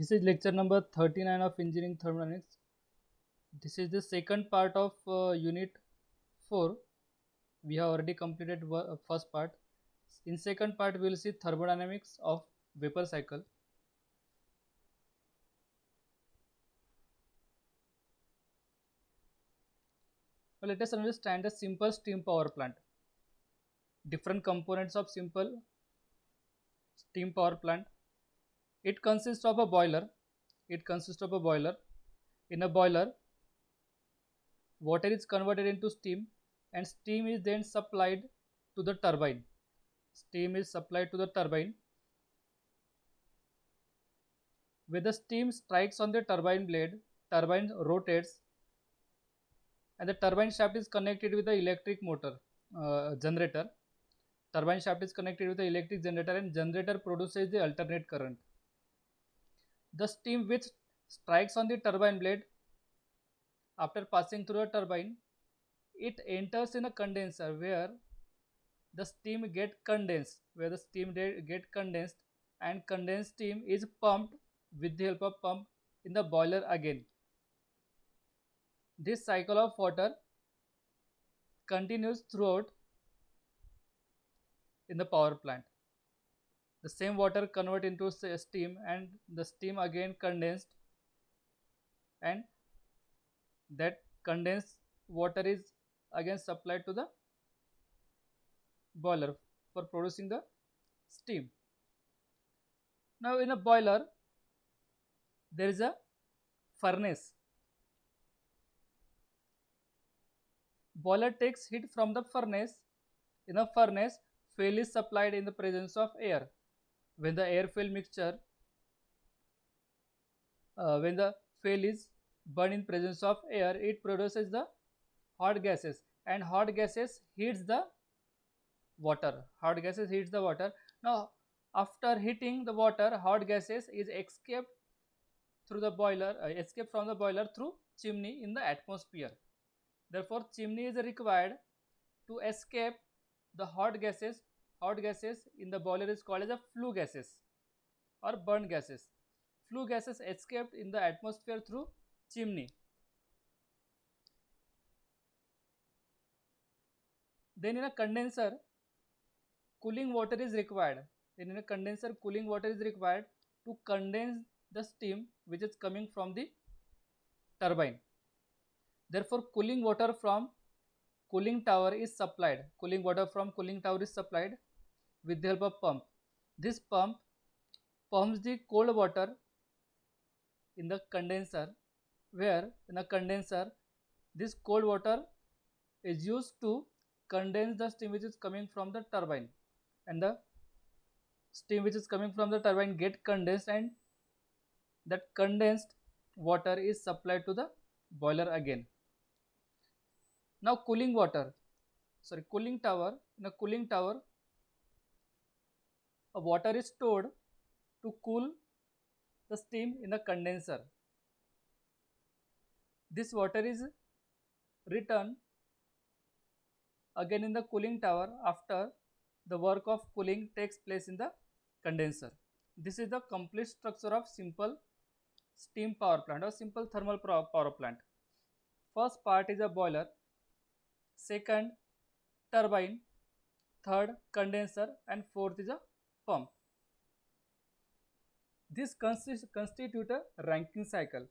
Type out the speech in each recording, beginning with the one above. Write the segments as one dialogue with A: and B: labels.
A: This is lecture number 39 of engineering thermodynamics. This is the second part of unit 4. We have already completed first part. In second part, we will see thermodynamics of vapor cycle. Now let us understand a simple steam power plant. Different components of simple steam power plant. It consists of a boiler. It consists of a boiler. In a boiler, water is converted into steam and steam is then supplied to the turbine. Steam is supplied to the turbine. When the steam strikes on the turbine blade, turbine rotates and the turbine shaft is connected with the electric motor generator. Turbine shaft is connected with the electric generator and generator produces the alternate current. The steam which strikes on the turbine blade after passing through a turbine, it enters in a condenser where the steam get condensed and condensed steam is pumped with the help of pump in the boiler again. This cycle of water continues throughout in the power plant. The same water convert into steam and the steam again condensed, and that condensed water is again supplied to the boiler for producing the steam. Now in a boiler there is a furnace. Boiler takes heat from the furnace. In a furnace, fuel is supplied in the presence of air. When the air fuel mixture, when the fuel is burned in presence of air, it produces the hot gases, and hot gases heats the water. Hot gases heats the water. Now, after heating the water, hot gases is escaped through the boiler, escape from the boiler through chimney in the atmosphere. Therefore, chimney is required to escape the hot gases. Hot gases in the boiler is called as a flue gases or burn gases. Flue gases escaped in the atmosphere through chimney. Then in a condenser, cooling water is required. Then in a condenser, cooling water is required to condense the steam which is coming from the turbine. Therefore, cooling water from cooling tower is supplied. Cooling water from cooling tower is supplied with the help of pump. This pump pumps the cold water in the condenser, where in a condenser this cold water is used to condense the steam which is coming from the turbine, and the steam which is coming from the turbine get condensed, and that condensed water is supplied to the boiler again. Now cooling tower. In a cooling tower, a water is stored to cool the steam in a condenser. This water is returned again in the cooling tower after the work of cooling takes place in the condenser. This is the complete structure of simple steam power plant or simple thermal power plant. First part is a boiler, second turbine, third condenser, and fourth is a pump. This constitute a Rankine cycle.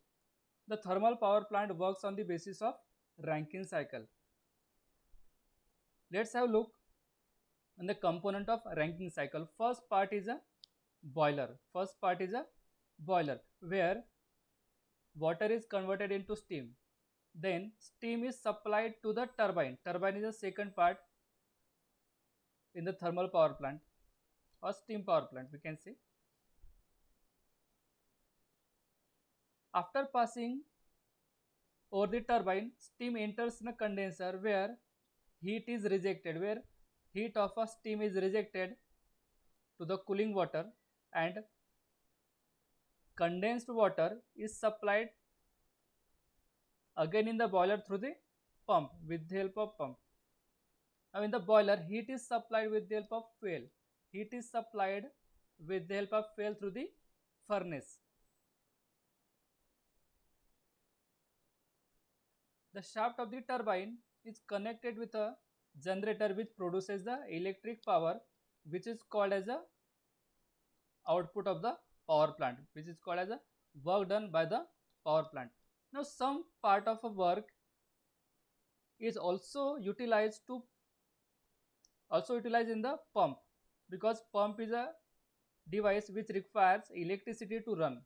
A: The thermal power plant works on the basis of Rankine cycle. Let's have a look on the component of Rankine cycle. First part is a boiler. First part is a boiler where water is converted into steam. Then steam is supplied to the turbine. Turbine is the second part in the thermal power plant or steam power plant, we can say. After passing over the turbine, steam enters in a condenser where heat is rejected, where heat of a steam is rejected to the cooling water, and condensed water is supplied again in the boiler through the pump with the help of pump. Now in the boiler, heat is supplied with the help of fuel. Heat is supplied with the help of fuel through the furnace. The shaft of the turbine is connected with a generator which produces the electric power, which is called as a output of the power plant, which is called as a work done by the power plant. Now some part of a work is also utilized in the pump, because pump is a device which requires electricity to run.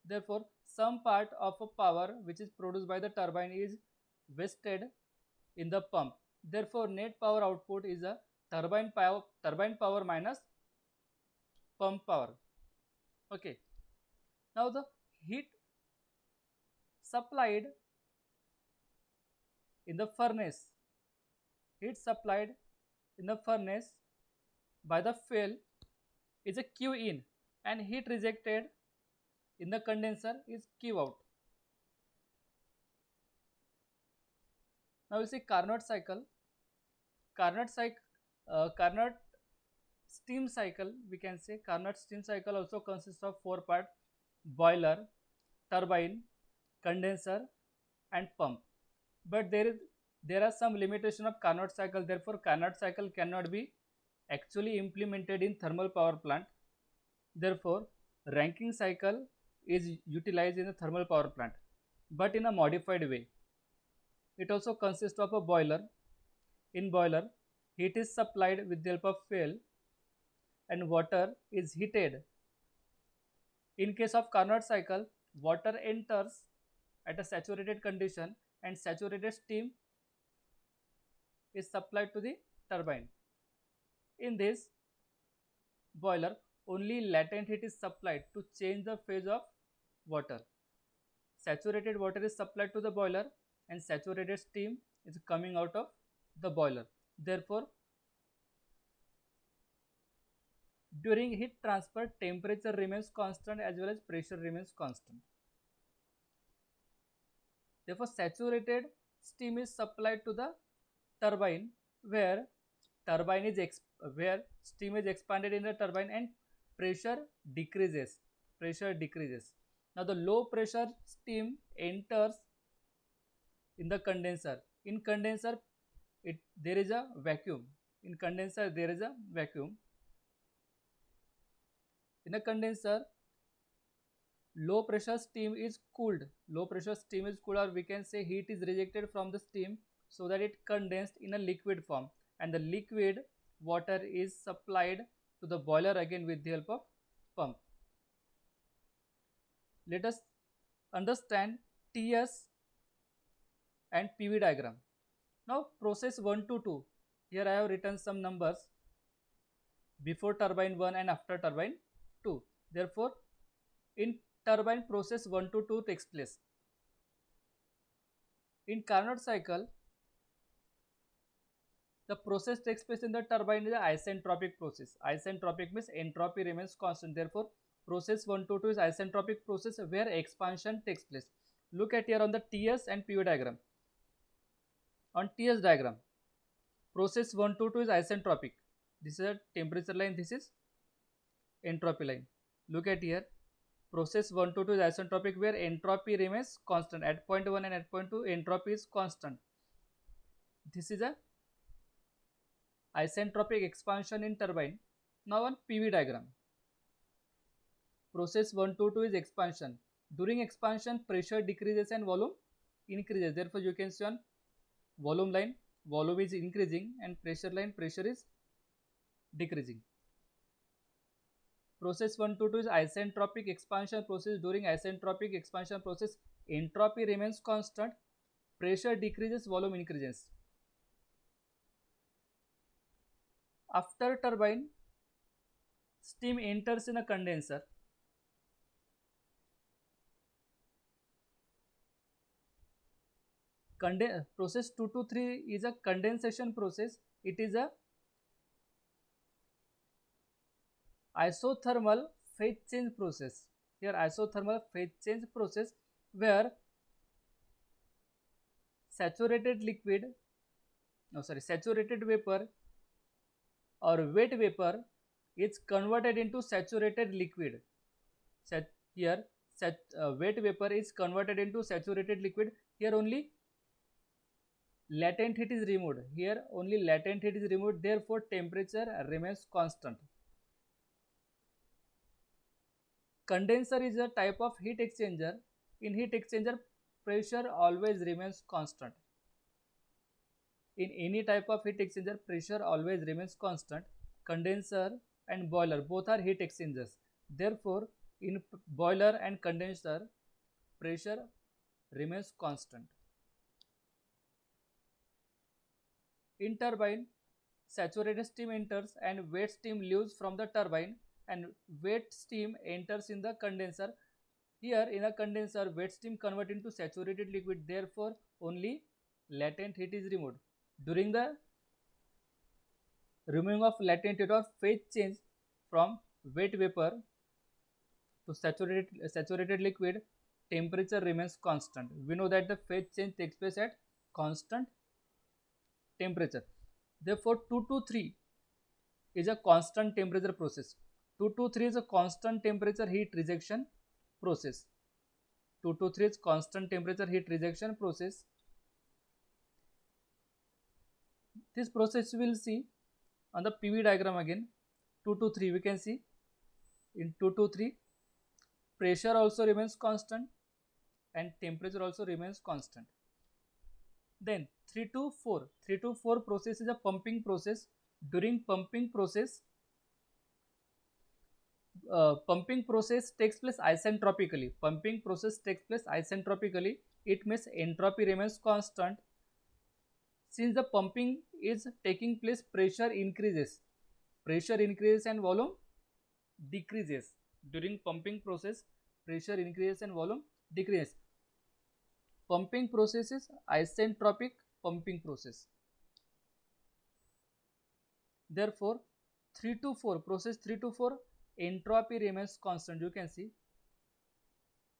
A: Therefore some part of a power which is produced by the turbine is wasted in the pump. Therefore net power output is a turbine power minus pump power. Okay. Now the heat supplied in the furnace, heat supplied in the furnace by the fuel is a Q in, and heat rejected in the condenser is Q out. Now we see Carnot cycle. Carnot steam cycle, we can say Carnot steam cycle also consists of 4 parts: boiler, turbine, condenser and pump. But there are some limitation of Carnot cycle. Therefore Carnot cycle cannot be actually implemented in thermal power plant. Therefore Rankine cycle is utilized in the thermal power plant, but in a modified way. It also consists of a boiler. In boiler, heat is supplied with the help of fuel and water is heated. In case of Carnot cycle, water enters at a saturated condition and saturated steam is supplied to the turbine. In this boiler, only latent heat is supplied to change the phase of water. Saturated water is supplied to the boiler and saturated steam is coming out of the boiler. Therefore, during heat transfer, temperature remains constant as well as pressure remains constant. Therefore, saturated steam is supplied to the turbine, where steam is expanded in the turbine and pressure decreases. Now the low pressure steam enters in the condenser. In condenser, there is a vacuum. In condenser, there is a vacuum. In a condenser, low pressure steam is cooled. Or we can say heat is rejected from the steam so that it condensed in a liquid form, and the liquid water is supplied to the boiler again with the help of pump. Let us understand TS and PV diagram. Now process 1 to 2. Here I have written some numbers before turbine 1 and after turbine 2. Therefore, in turbine process 1 to 2 takes place. In Carnot cycle, the process takes place in the turbine is the isentropic process. Isentropic means entropy remains constant. Therefore, process 1 to 2 is isentropic process where expansion takes place. Look at here on the TS and PV diagram. On TS diagram, process 1 to 2 is isentropic. This is a temperature line, this is entropy line. Look at here, process 1 to 2 is isentropic where entropy remains constant. At point 1 and at point 2, entropy is constant. This is a isentropic expansion in turbine. Now on PV diagram, process 1 to 2 is expansion. During expansion, pressure decreases and volume increases. Therefore, you can see on volume line, volume is increasing, and pressure line, pressure is decreasing. Process 1 to 2 is isentropic expansion process. During isentropic expansion process, entropy remains constant, pressure decreases, volume increases. After turbine, steam enters in a condenser. Process 2 to 3 is a condensation process. It is a isothermal phase change process. Here isothermal phase change process where saturated vapor or wet vapor is converted into saturated liquid. Wet vapor is converted into saturated liquid. Here only latent heat is removed. Here only latent heat is removed, therefore temperature remains constant. Condenser is a type of heat exchanger. In heat exchanger, pressure always remains constant. In any type of heat exchanger, pressure always remains constant. Condenser and boiler both are heat exchangers. Therefore, in boiler and condenser, pressure remains constant. In turbine, saturated steam enters and wet steam leaves from the turbine, and wet steam enters in the condenser. Here in a condenser, wet steam convert into saturated liquid, therefore only latent heat is removed. During the removing of latent heat or phase change from wet vapor to saturated liquid, temperature remains constant. We know that the phase change takes place at constant temperature. Therefore, 2 to 3 is a constant temperature process. 2 to 3 is a constant temperature heat rejection process. 2 to 3 is constant temperature heat rejection process. This process we will see on the PV diagram again. 2 to 3 we can see in 2 to 3 pressure also remains constant and temperature also remains constant. Then 3 to 4 process is a pumping process. During pumping process takes place isentropically. Pumping process takes place isentropically. It means entropy remains constant. Since the pumping is taking place, pressure increases and volume decreases. During pumping process, pressure increases and volume decreases. Pumping process is isentropic pumping process. Therefore, 3 to 4 entropy remains constant. You can see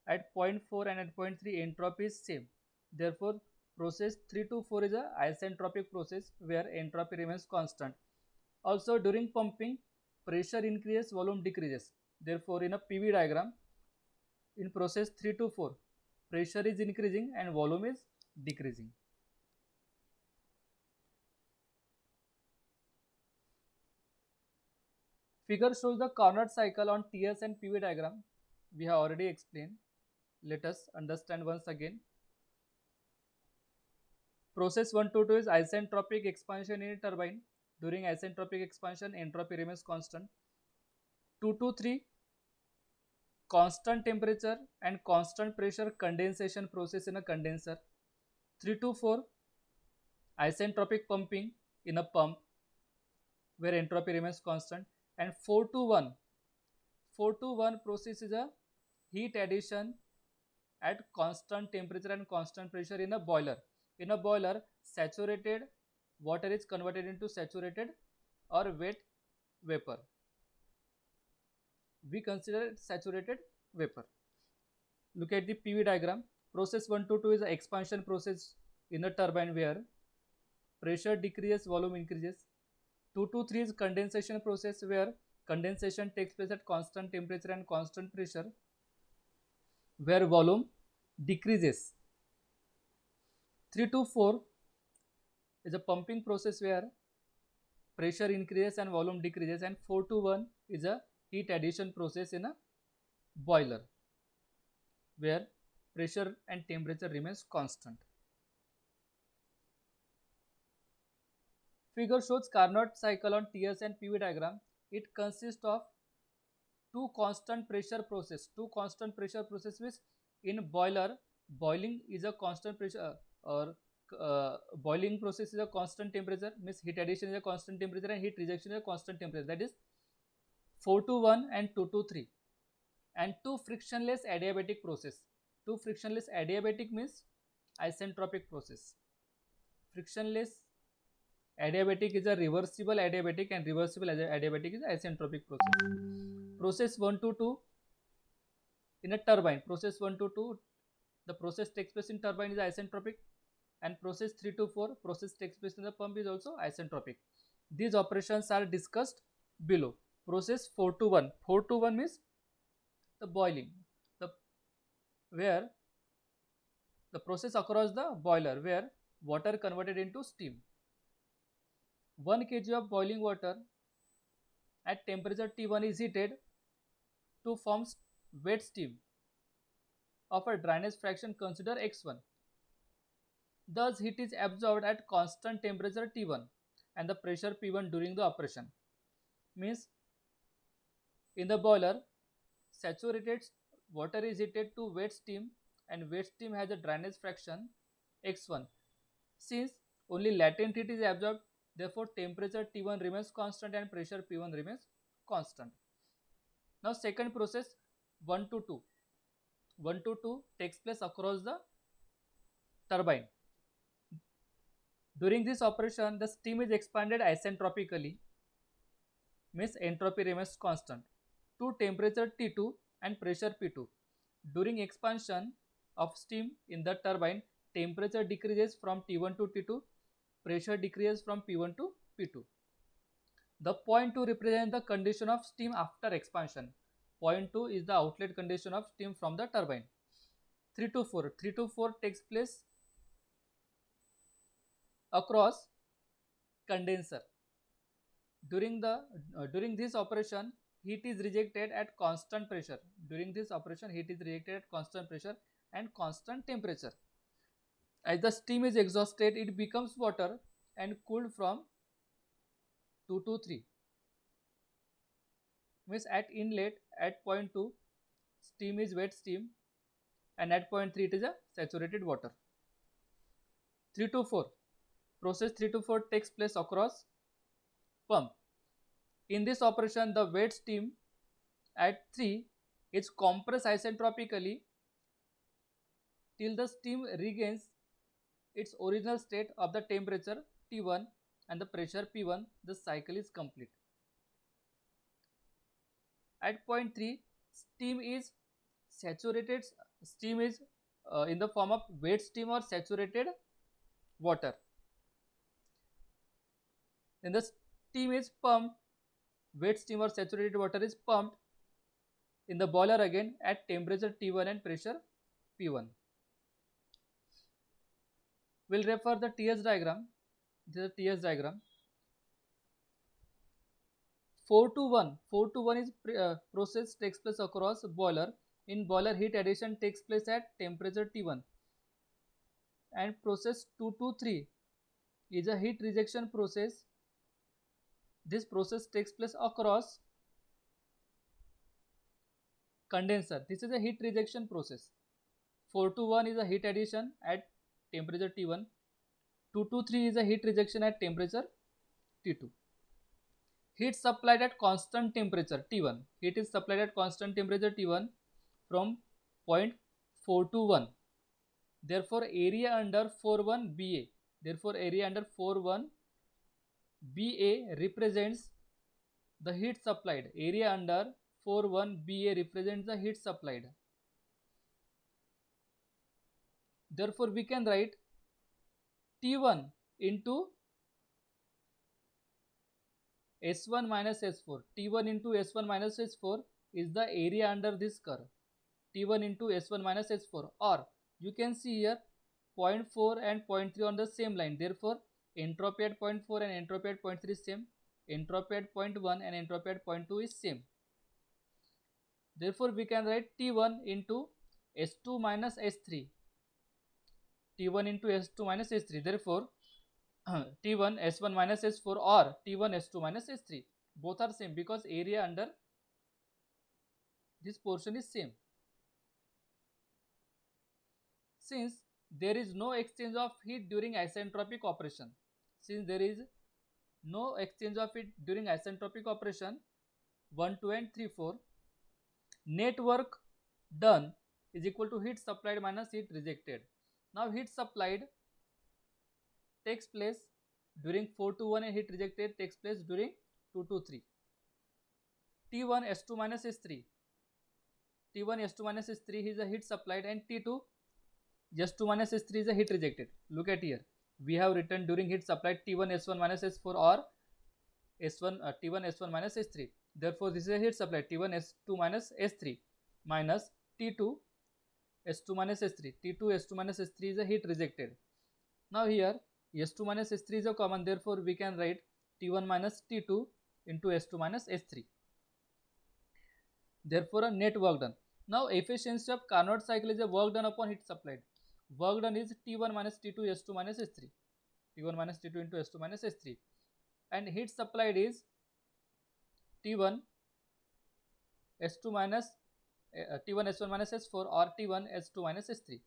A: at point 4 and at point 3 entropy is same. Therefore, process 3 to 4 is a isentropic process where entropy remains constant. Also, during pumping, pressure increases, volume decreases. Therefore, in a PV diagram, in process 3 to 4, pressure is increasing and volume is decreasing. Figure shows the Carnot cycle on TS and PV diagram. We have already explained. Let us understand once again. Process 1 to 2 is isentropic expansion in a turbine. During isentropic expansion, entropy remains constant. 2 to 3, constant temperature and constant pressure condensation process in a condenser. 3 to 4, isentropic pumping in a pump where entropy remains constant. And 4 to 1 process is a heat addition at constant temperature and constant pressure in a boiler. In a boiler, saturated water is converted into saturated or wet vapor. We consider it saturated vapor. Look at the PV diagram. Process 1 to 2 is an expansion process in a turbine where pressure decreases, volume increases. 2 to 3 is condensation process where condensation takes place at constant temperature and constant pressure where volume decreases. 3 to 4 is a pumping process where pressure increases and volume decreases, and 4 to 1 is a heat addition process in a boiler where pressure and temperature remains constant. Figure shows Carnot cycle on TS and PV diagram. It consists of two constant pressure process. Means in boiler, boiling is a constant pressure or boiling process is a constant temperature, means heat addition is a constant temperature and heat rejection is a constant temperature, that is 4 to 1 and 2 to 3. And two frictionless adiabatic process. Two frictionless adiabatic means isentropic process. Frictionless adiabatic is a reversible adiabatic and reversible adiabatic is isentropic process. Process 1 to 2 in a turbine, process 1 to 2, the process takes place in turbine is isentropic, and process 3 to 4, process takes place in the pump is also isentropic. These operations are discussed below. Process 4 to 1. 4 to 1 means the boiling, where the process across the boiler where water converted into steam. 1 kg of boiling water at temperature T1 is heated to form wet steam of a dryness fraction consider x1. Thus heat is absorbed at constant temperature T1 and the pressure P1 during the operation. Means in the boiler, saturated water is heated to wet steam and wet steam has a dryness fraction x1. Since only latent heat is absorbed, therefore temperature T1 remains constant and pressure P1 remains constant. Now second process 1 to 2. 1 to 2 takes place across the turbine. During this operation, the steam is expanded isentropically, means entropy remains constant, to temperature T2 and pressure P2. During expansion of steam in the turbine, temperature decreases from T1 to T2, pressure decreases from P1 to P2. The point 2 represents the condition of steam after expansion. Point 2 is the outlet condition of steam from the turbine. 3 to 4. 3 to 4 takes place across condenser. During this operation, heat is rejected at constant pressure. During this operation, heat is rejected at constant pressure and constant temperature. As the steam is exhausted, it becomes water and cooled from 2 to 3. Means at inlet at point 2, steam is wet steam and at point 3 it is a saturated water. 3 to 4. Process 3 to 4 takes place across pump. In this operation, the wet steam at 3 is compressed isentropically till the steam regains its original state of the temperature T1 and the pressure P1. The cycle is complete. At point 3, steam is saturated. Steam is in the form of wet steam or saturated water. Then the steam is pumped. Wet steam or saturated water is pumped in the boiler again at temperature T1 and pressure P1. We'll refer the TS diagram. This is a TS diagram. 4 to 1. 4 to 1 is process takes place across boiler. In boiler, heat addition takes place at temperature T1. And process 2 to 3 is a heat rejection process. This process takes place across condenser. This is a heat rejection process. 4 to 1 is a heat addition at temperature T1. 2 to 3 is a heat rejection at temperature T2. Heat supplied at constant temperature T1. Heat is supplied at constant temperature T1 from point 4 to 1. Therefore, area under 41 BA. Therefore, area under 41 BA represents the heat supplied. Area under 41 BA represents the heat supplied. Therefore, we can write T1 into S1 minus S4. T1 into S1 minus S4 is the area under this curve. T1 into S1 minus S4, or you can see here 0.4 and 0.3 on the same line. Therefore, entropy at 0.4 and entropy at 0.3 is same. Entropy at 0.1 and entropy at 0.2 is same. Therefore, we can write T1 into S2 minus S3. T1 into S2 minus S3. Therefore, T1 S1 minus S4 or T1 S2 minus S3. Both are same because area under this portion is same. Since there is no exchange of heat during isentropic operation. Since there is no exchange of heat during isentropic operation 1, 2 and 3, 4. Net work done is equal to heat supplied minus heat rejected. Now heat supplied takes place during 4 to 1 and heat rejected takes place during 2 to 3. T1 S2 minus S3. T1 S2 minus S3 is a heat supplied and T2 S2 minus S3 is a heat rejected. Look at here. We have written during heat supplied T1 S1 minus S4 or T1 S1 minus S3. Therefore, this is a heat supplied T1 S2 minus S3 minus T2 S2 minus S3. T2 S2 minus S3 is a heat rejected. Now here S2 minus S3 is a common, therefore we can write T1 minus T2 into S2 minus S3. Therefore a net work done. Now efficiency of Carnot cycle is a work done upon heat supplied. Work done is T1 minus T2 S2 minus S3. T1 minus T2 into S2 minus S3. And heat supplied is T1 S2 minus T1 S1 minus S4 or T1 S2 minus S3.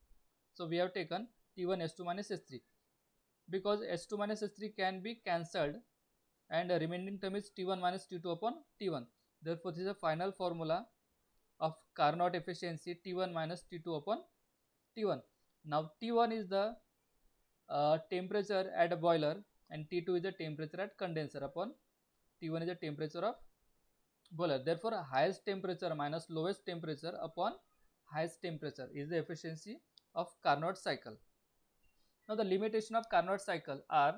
A: So we have taken T1 S2 minus S3 because S2 minus S3 can be cancelled and the remaining term is T1 minus T2 upon T1. Therefore this is the final formula of Carnot efficiency, T1 minus T2 upon T1. Now T1 is the temperature at a boiler and T2 is the temperature at condenser upon T1 is the temperature of boiler. Therefore highest temperature minus lowest temperature upon highest temperature is the efficiency of Carnot cycle. Now the limitation of Carnot cycle are,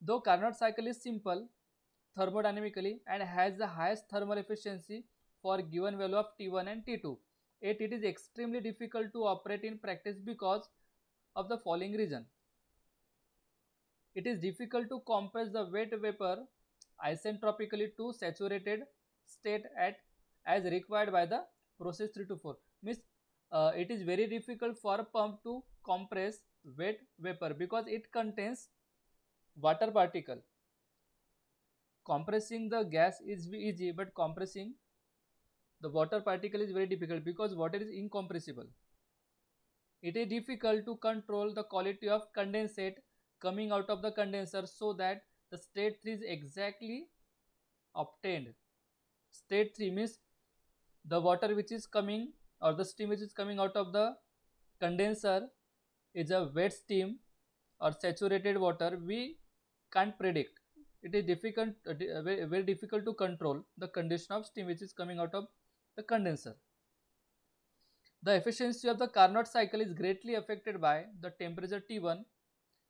A: though Carnot cycle is simple thermodynamically and has the highest thermal efficiency for given value of T1 and T2, yet it is extremely difficult to operate in practice because of the following reason. It is difficult to compress the wet vapor isentropically to saturated state at as required by the process 3 to 4. Means it is very difficult for a pump to compress wet vapor because it contains water particle. Compressing the gas is easy, but compressing the water particle is very difficult because water is incompressible. It is difficult to control the quality of condensate coming out of the condenser so that the state 3 is exactly obtained. State 3 means the water which is coming or the steam which is coming out of the condenser is a wet steam or saturated water. We can't predict. It is difficult, very difficult to control the condition of steam which is coming out of the condenser. The efficiency of the Carnot cycle is greatly affected by the temperature T1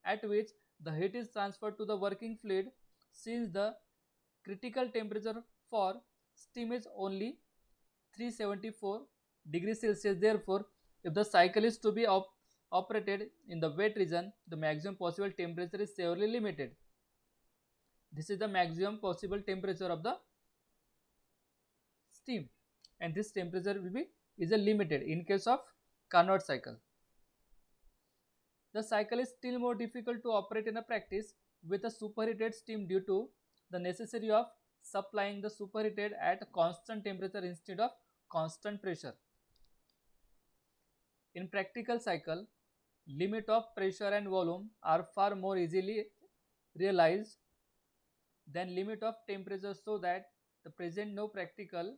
A: at which the heat is transferred to the working fluid, since the critical temperature for steam is only 374 degrees Celsius. Therefore, if the cycle is to be operated in the wet region, the maximum possible temperature is severely limited. This is the maximum possible temperature of the steam, and this temperature will be is a limited in case of Carnot cycle. The cycle is still more difficult to operate in a practice with a superheated steam due to the necessity of supplying the superheated at a constant temperature instead of constant pressure. In practical cycle, limit of pressure and volume are far more easily realized than limit of temperature, so that the present no practical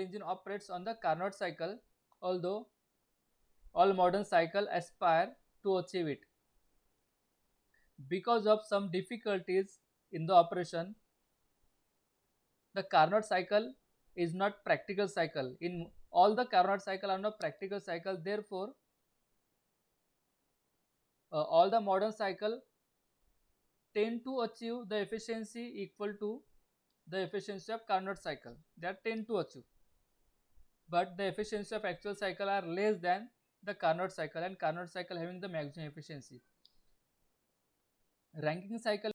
A: engine operates on the Carnot cycle, although all modern cycles aspire to achieve it. Because of some difficulties in the operation, the Carnot cycle is not practical cycle. In all the Carnot cycle are not practical cycle. Therefore, all the modern cycle tend to achieve the efficiency equal to the efficiency of Carnot cycle. They tend to achieve, but the efficiency of actual cycle are less than the Carnot cycle, and Carnot cycle having the maximum efficiency. Rankine cycle